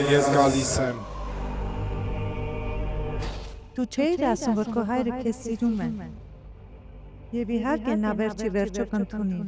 ես գալիս եմ։ Դու չէիր ասում, որ քո հայրը քեզ սիրում է։ Եվ իհարկե նա վերջի վերջո կընդունի։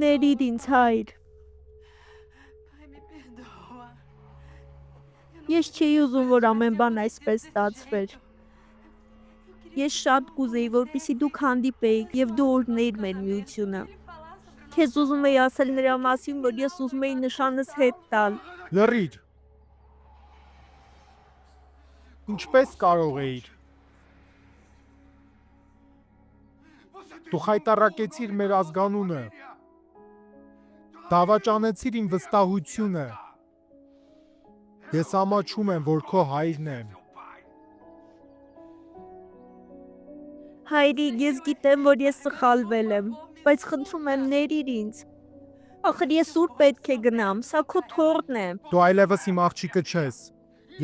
Ներիր ինձ հայր։ Ես չէի ուզում, որ ամեն բան այսպես ստացվեր։ Ես շատ կուզեի, որպեսզի դուք հանդիպեիք եւ դու օրհնեիր մեր միությունը։ Քեզ ուզում էի ասել նրա մասին, որ ես ուզում էի նշանս հետ տալ։ Լռիր։ Ինչպես կարող էիր։ Դու խայտառակեցիր մեր ազգանունը։ Դավաճանեցիր իմ վստահությունը։ Ես ամաչում եմ, որ քո հայրն եմ։ Հայրիկ, ես գիտեմ, որ ես սխալվել եմ, բայց խնդրում եմ ներիր ինձ։ Ախր ես ուր պետք է գնամ, սա քո թոռն է։ Դու այլևս իմ աղջիկը չես։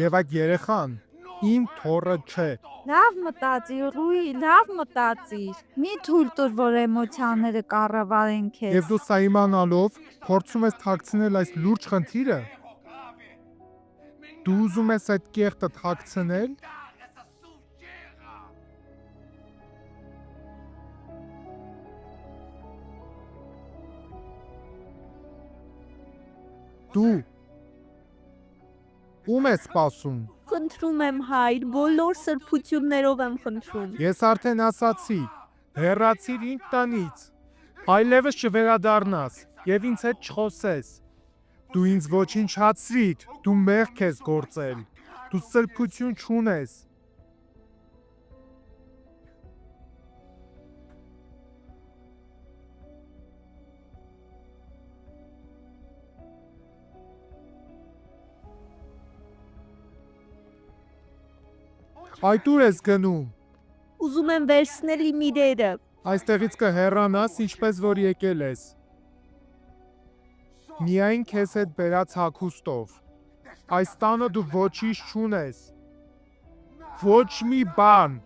Եվ այդ երեխան իմ թոռը չէ։ Լավ մտածիր, Ռուի, լավ մտածիր։ Մի թույլ տուր, որ էմոցիաները կառավարեն քեզ։ Եվ դու սա իմանալով փորձում ես թաքցնել այս լուրջ խնդիրը։ Դու ուզում ես այդ կեղտը թաքցնել։ Դու ում ես սպասում։ Խնդրում եմ հայր, բոլոր սրբություններով եմ խնդրում։ Ես արդեն ասացի, հեռացիր իմ տնից, այլևս չվերադառնաս եւ ինձ հետ չխոսես։ Դու ինձ ոչնչացրիր, դու մեղք ես գործել, դու սրբություն չունես։ Այդ ուր ես գնում։ Ուզում եմ վերցնել իմ իրերը։ Այստեղից կհեռանաս, ինչպես որ եկել ես։ Միայն քեզ հետ բերած հագուստով։ Այս տանը դու ոչինչ չունես։ Ոչ մի բան։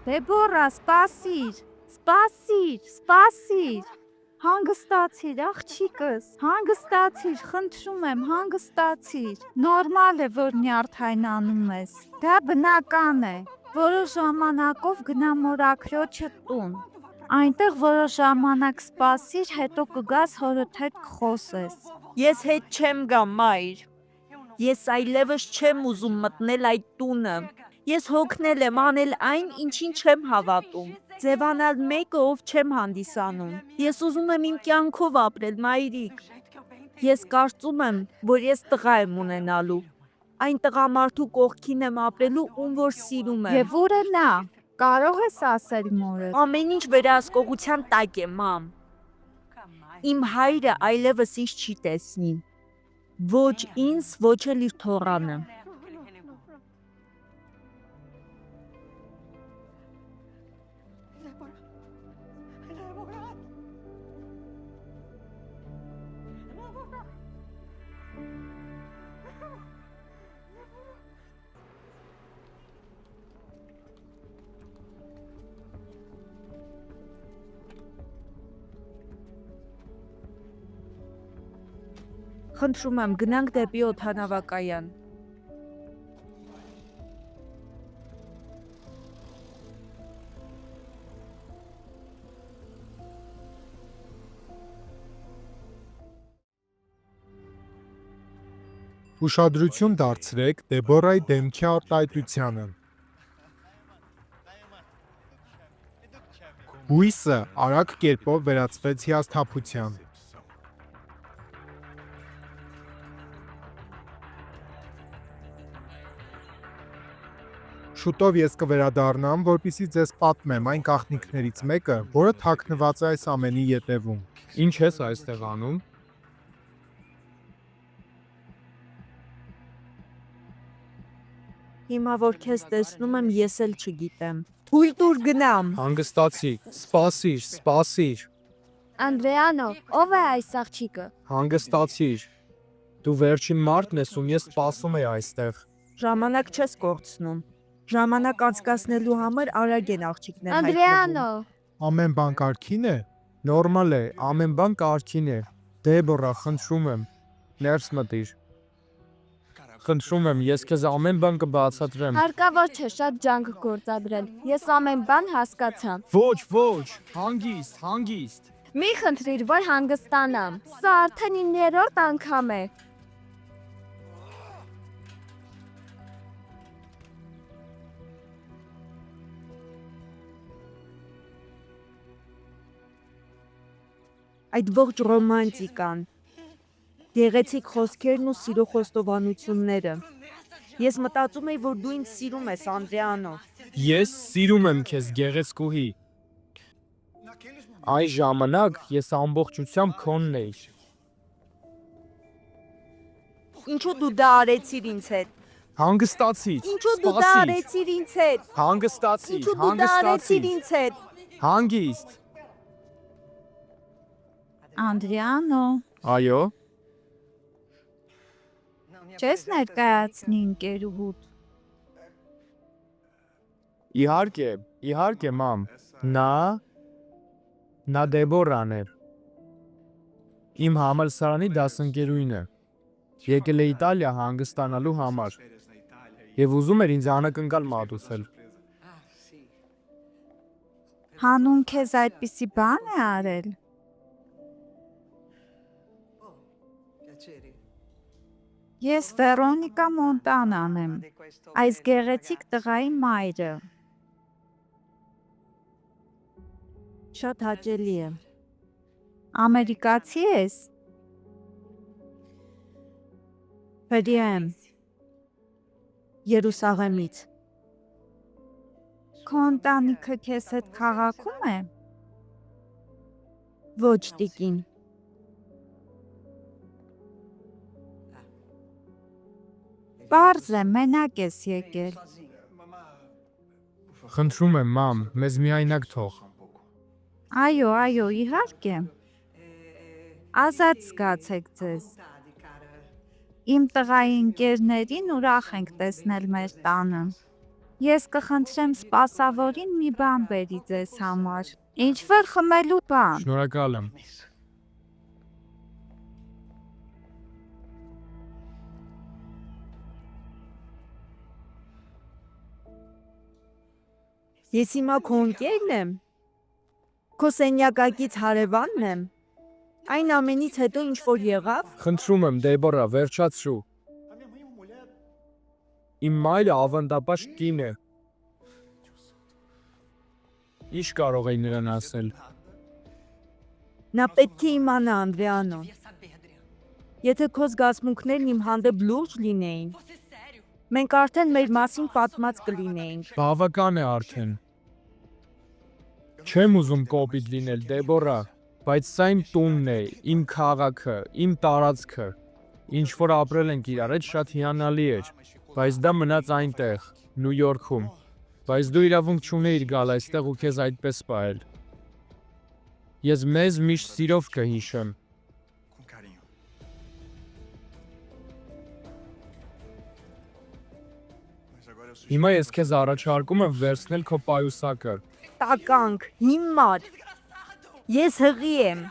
Դեբորա, սպասիր, սպասիր, սպասիր։ Հանգստացիր, աղջիկս, հանգստացիր, խնդրում եմ, հանգստացիր։ Նորմալ է, որ նյարդայնանում ես։ Դա բնական է։ Որոշ ժամանակով գնա մորաքրոջը տուն։ Այնտեղ որոշ ժամանակ սպասիր, հետո կգաս հորդ հետ կխոսես։ Ես հետ չեմ գա, մայր։ Ես այլևս չեմ ուզում մտնել այդ տունը։ Ես հոգնել եմ անել այն, ինչին չեմ հավատում։ ձևանալ մեկը, ով չեմ հանդիսանում։ Ես ուզում եմ իմ կյանքով ապրել, մայրիկ։ Ես կարծում եմ, որ ես տղա եմ ունենալու։ Այն տղամարդու կողքին եմ ապրելու, ում որ սիրում եմ։ Եվ ո՞ւր է նա։ Կարող ես ասել մորդ։ Ամեն ինչ վերահսկողության տակ է, մամ։ Իմ հայրը այլևս ինձ չի տեսնի։ Ոչ ինձ, ոչ էլ իր թոռանը։ Խնդրում եմ, գնանք դեպի օդանավակայան։ Ուշադրություն դարձրեք Դեբորայի դեմքի արտահայտությանը։ Հույսը արագ կերպով վերածվեց հիասթափության։ Շուտով ես կվերադառնամ, որպեսզի ձեզ պատմեմ այն գաղտնիքներից մեկը, որը թաքնված է այս ամենի ետևում։ Ինչ ես այստեղ անում։ Հիմա որ քեզ տեսնում եմ, ես էլ չգիտեմ։ Թույլ տուր գնամ։ Հանգստացի, սպասիր։ Անդրեանո, ով է այս աղջիկը։ Հանգստացիր։ Դու վերջին մարդն ես, ում ես սպասում եի այստեղ։ Ժամանակ չես կորցնում։ Ժամանակ անցկացնելու համար արագ են աղջիկներ հայտնվում։ Անդրեանո։ Ամեն բան կարգին է։ Նորմալ է, ամեն բան կարգին է։ Դեբորա, խնդրում եմ, ներս մտիր։ Խնդրում եմ, ես քեզ ամեն բան կբացատրեմ։ Հարկավոր չէ շատ ջանք գործադրել։ Ես ամեն բան հասկացա։ Ոչ, հանգիստ։ Մի խնդրիր, որ հանգստանամ։ Սա արդեն 9-րդ անգամ է։ Այդ ողջ ռոմանտիկան, գեղեցիկ խոսքերն ու սիրո խոստովանությունները։ Ես մտածում եի, որ դու ինձ սիրում ես, Անդրեանո։ Ես սիրում եմ քեզ, գեղեցկուհի։ Այն ժամանակ ես ամբողջությամբ քոնն էի։ Ինչու դու դա արեցիր ինձ հետ։ Հանգստացիր։ Ինչու դու դա արեցիր ինձ հետ։ Հանգստացիր, Ինչու դու դա արեցիր ինձ հետ։ Հանգիստ։ Անդրեանո, Այո։ չես ներկայացնի ընկերուհուդ։ Իհարկե, մամ։ Նա Դեբորան է։ Իմ համալսարանի դասընկերուհին է։ Եկել է Իտալիա հանգստանալու համար։ Եվ ուզում էր ինձ անակնկալ մատուցել։ Հանուն քեզ այդպիսի բան է արել։ Ես Վերոնիկա Մոնտանան եմ, այս գեղեցիկ տղայի մայրը։ Շատ հաճելի է։ Ամերիկացի ես։ Հրյա եմ։ Երուսաղեմից։ Քո ընտանիքը քեզ հետ քաղաքում է։ Ոչ, տիկին։ Պարզ է, մենակ ես եկել։ Խնդրում եմ, մամ, մեզ միայնակ թող։ Այո, իհարկե։ Ազատ զգացեք ձեզ։ Իմ տղայի ընկերներին ուրախ ենք տեսնել մեր տանը։ Ես կխնդրեմ սպասավորին մի բան բերի ձեզ համար։ Ինչ-որ խմելու բան։ Շնորհակալ եմ։ Ես հիմա քո ընկերն եմ։ Քո սենյակակից հարևանն եմ։ Այն ամենից հետո ինչ որ եղավ։ Խնդրում եմ, Դեբորա, վերջացրու։ Իմ մայրը ավանդապաշտ կին է։ Ինչ կարող էի նրան ասել։ Նա պետք է իմանա, Անդրեանո։ Եթե քո զգացմունքներն իմ հանդեպ լուրջ լինեին, մենք արդեն մեր մասին պատմած կլինեինք։ Բավական է արդեն։ Չեմ ուզում կոպիտ լինել, Դեբորա, բայց սա իմ տունն է, իմ քաղաքը, իմ տարածքը։ Ինչ որ ապրել ենք իրար հետ շատ հիանալի էր, բայց դա մնաց այնտեղ, Նյու Յորքում։ Բայց դու իրավունք չունեիր գալ այստեղ ու քեզ այդպես պահել։ Ես մեզ միշտ սիրով կհիշեմ։ Հիմա ես քեզ առաջարկում եմ վերցնել քո պայուսակը։ Տականք, հիմար։ Ես հղի եմ։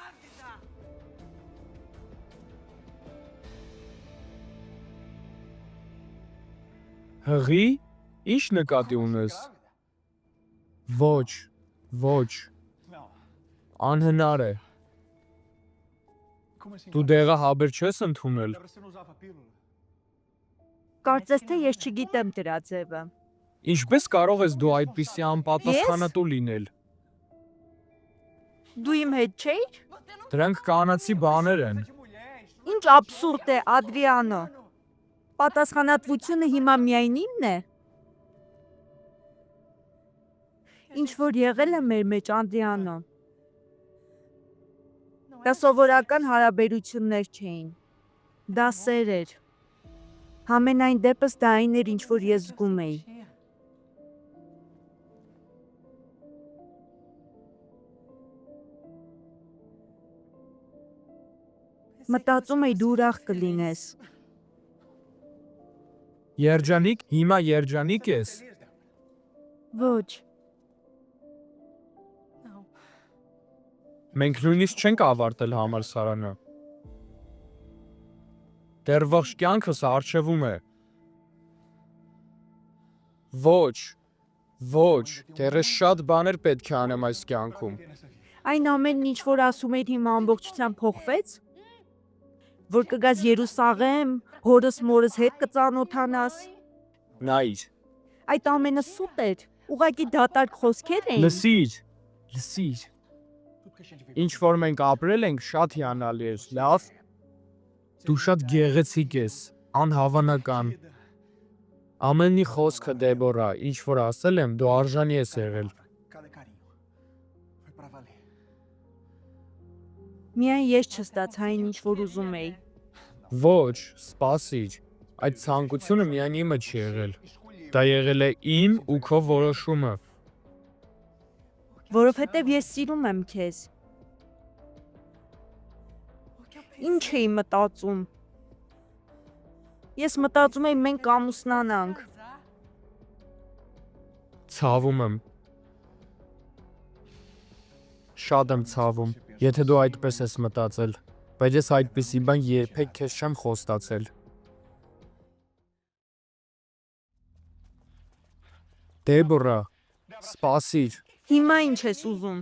Հղի։ Ինչ նկատի ունես։ Ոչ, ոչ։ Անհնար է։ Դու դեղահաբեր չես ընդունել։ Կարծես թե ես չգիտեմ դրա ձևը։ Ինչպես կարող ես դու այդպիսի անպատասխանատու լինել։ Դու իմ հետ չէիր։ Դրանք կանացի բաներ են։ Ինչ աբսուրդ է, Ադրիանո։ Պատասխանատվությունը հիմա միայն իմն է։ Ինչ որ եղել է մեր մեջ, Անդրեանո։ Դա սովորական հարաբերություններ չէին։ Դա սեր էր։ Համենայն դեպս դա այն էր, ինչ որ ես զգում էի։ Մտածում էի դու ուրախ կլինես։ Երջանիկ, հիմա երջանիկ ես։ Ոչ։ Մենք նույնիսկ չենք ավարտել համալսարանը։ Դեռ ողջ կյանքս առջևում է։ Ոչ, ոչ, դեռ շատ բաներ պետք է անեմ այս կյանքում։ Այն ամենն ինչ որ ասում էիր հիմա ամբողջությամբ փոխվեց։ Որ կգաս Երուսաղեմ, հորս մորս հետ կծանոթանաս։ Նայիր, Այդ ամենը սուտ էր։ Ուղղակի դատարկ խոսքեր էին։ լսիր, լսիր։ Ինչ որ մենք ապրել ենք շատ հիանալի էր, լավ։ Դու շատ գեղեցիկ ես, անհավանական։ Ամենի խոսքը Դեբորա, ինչ որ ասել եմ, դու արժանի ես եղել։ Միայն ես չստացա այն ինչ որ ուզում էի։ Ոչ, սպասիր։ Այդ ցանկությունը միայն իմը չի եղել։ Դա եղել է իմ ու քո որոշումը։ Որովհետև ես սիրում եմ քեզ։ Ինչ էի մտածում։ Ես մտածում էի մենք կամուսնանանք։ Ցավում եմ։ Շատ եմ ցավում, եթե դու այդպես ես մտածել, բայց ես այդպիսի բան երբեք քեզ չեմ խոստացել։ Դեբորա, սպասիր։ Հիմա ինչ ես ուզում։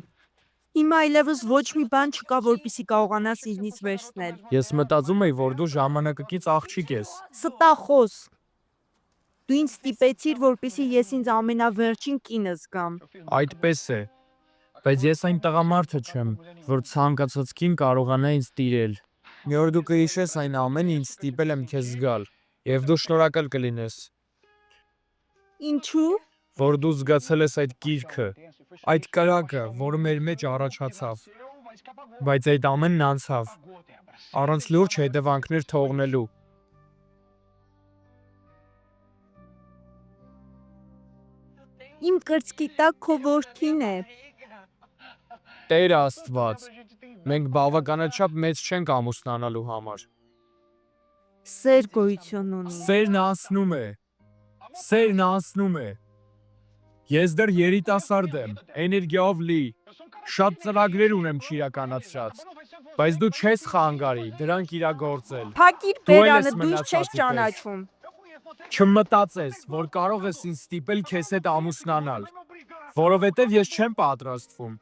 Հիմա այլևս ոչ մի բան չկա, որպեսի կարողանաս ինձնից վերցնել։ Ես մտածում էի, որ դու ժամանակակից աղջիկ ես։ Ստախոս։ Դու ինձ ստիպեցիր, որպեսի ես ինձ ամենավերջին կինս գամ։ Այդպես է։ Բայց ես այն տղամարդը չեմ, որ ցանկացած կին կարողանա ինձ տիրել։ Մի օր դու կհիշես այն ամենը, ինչ ստիպել եմ քեզ զգալ, եւ դու շնորհակալ կլինես, Ինչու՞։ որ դու զգացել ես այդ գիրքը, այդ կրակը, որը մեր մեջ առաջացավ։ Բայց այդ ամենն անցավ, առանց լուրջ հետևանքներ թողնելու։ Իմ կրծքի տակ քո որդին է։ Տեր Աստված, մենք բավականաչափ մեծ չենք ամուսնանալու համար։ Սեր գոյություն ունի։ Սերն անցնում է։ Սերն անցնում է։ Ես դեռ երիտասարդ եմ, էներգիայով լի, շատ ծրագրեր ունեմ չիրականացրած, բայց դու չես խանգարի դրանք իրագործել։ Փակիր Դու էլ բերանը, ես դու ինձ չես մնացածի պես։ ճանաչում։ Չմտածես, որ կարող ես ինձ ստիպել քեզ հետ ամուսնանալ, որովհետև ես չեմ պատրաստվում։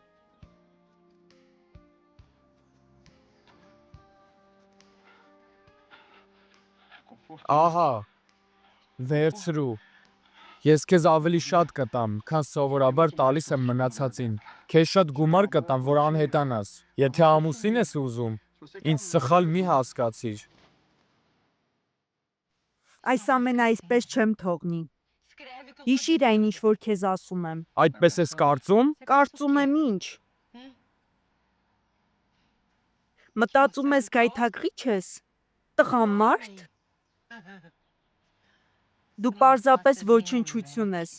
Ահա, վերցրու։ Ես քեզ ավելի շատ կտամ, քան սովորաբար տալիս եմ մնացածին։ Քեզ շատ գումար կտամ, որ անհետանաս։ Եթե ամուսին ես ուզում, ինձ սխալ մի հասկացիր։ Այս ամենը այսպես չեմ թողնի։ Հիշիր այն, ինչ որ քեզ ասում եմ։ Այդպես ես կարծում։ Կարծում եմ ինչ։ Մտածում ես գայթակղի ես։ Տղամարդ։ Դու պարզապես ոչնչություն ես։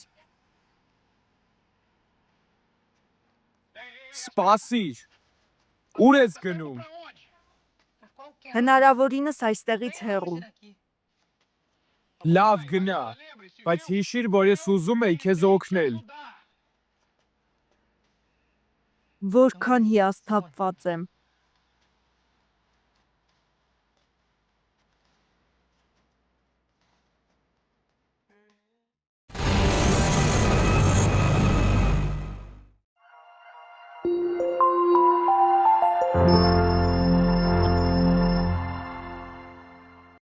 Սպասիր։ Ուր ես գնում։ Հնարավորինս այստեղից հեռու։ Լավ գնա, բայց հիշիր, որ ես ուզում եի քեզ օգնել։ Որքան հիասթափված եմ։